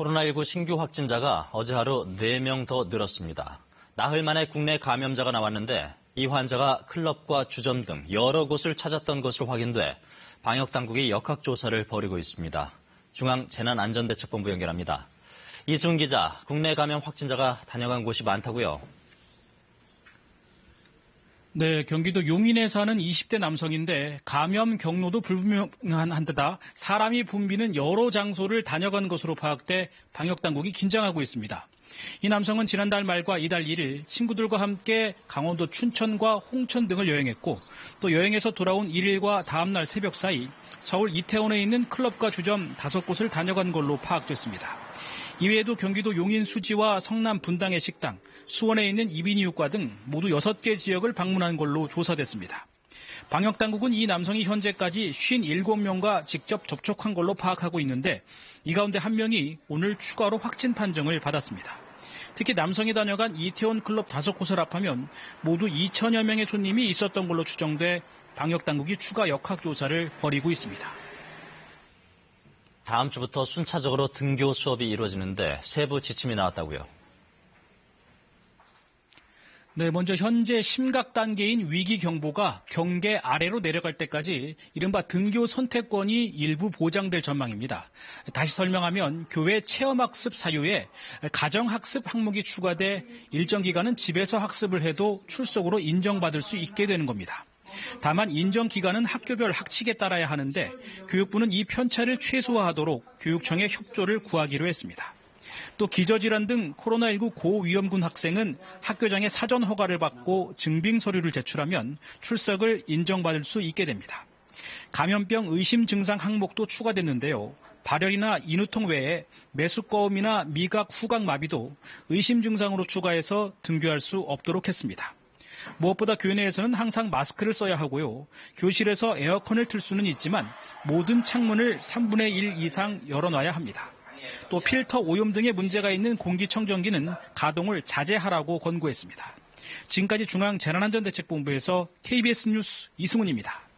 코로나19 신규 확진자가 어제 하루 4명 더 늘었습니다. 나흘 만에 국내 감염자가 나왔는데 이 환자가 클럽과 주점 등 여러 곳을 찾았던 것으로 확인돼 방역당국이 역학조사를 벌이고 있습니다. 중앙재난안전대책본부 연결합니다. 이승훈 기자, 국내 감염 확진자가 다녀간 곳이 많다고요? 네, 경기도 용인에 사는 20대 남성인데 감염 경로도 불분명한 데다 사람이 붐비는 여러 장소를 다녀간 것으로 파악돼 방역당국이 긴장하고 있습니다. 이 남성은 지난달 말과 이달 1일 친구들과 함께 강원도 춘천과 홍천 등을 여행했고 또 여행에서 돌아온 1일과 다음날 새벽 사이 서울 이태원에 있는 클럽과 주점 5곳을 다녀간 걸로 파악됐습니다. 이외에도 경기도 용인 수지와 성남 분당의 식당, 수원에 있는 이비인후과 등 모두 6개 지역을 방문한 걸로 조사됐습니다. 방역당국은 이 남성이 현재까지 57명과 직접 접촉한 걸로 파악하고 있는데 이 가운데 한 명이 오늘 추가로 확진 판정을 받았습니다. 특히 남성이 다녀간 이태원 클럽 5곳을 합하면 모두 2천여 명의 손님이 있었던 걸로 추정돼 방역당국이 추가 역학조사를 벌이고 있습니다. 다음 주부터 순차적으로 등교 수업이 이루어지는데 세부 지침이 나왔다고요? 네, 먼저 현재 심각 단계인 위기 경보가 경계 아래로 내려갈 때까지 이른바 등교 선택권이 일부 보장될 전망입니다. 다시 설명하면 교회 체험학습 사유에 가정학습 항목이 추가돼 일정 기간은 집에서 학습을 해도 출석으로 인정받을 수 있게 되는 겁니다. 다만 인정 기간은 학교별 학칙에 따라야 하는데 교육부는 이 편차를 최소화하도록 교육청에 협조를 구하기로 했습니다. 또 기저질환 등 코로나19 고위험군 학생은 학교장의 사전 허가를 받고 증빙 서류를 제출하면 출석을 인정받을 수 있게 됩니다. 감염병 의심 증상 항목도 추가됐는데요. 발열이나 인후통 외에 매수꺼움이나 미각 후각 마비도 의심 증상으로 추가해서 등교할 수 없도록 했습니다. 무엇보다 교회 내에서는 항상 마스크를 써야 하고요. 교실에서 에어컨을 틀 수는 있지만 모든 창문을 3분의 1 이상 열어놔야 합니다. 또 필터 오염 등의 문제가 있는 공기청정기는 가동을 자제하라고 권고했습니다. 지금까지 중앙재난안전대책본부에서 KBS 뉴스 이승훈입니다.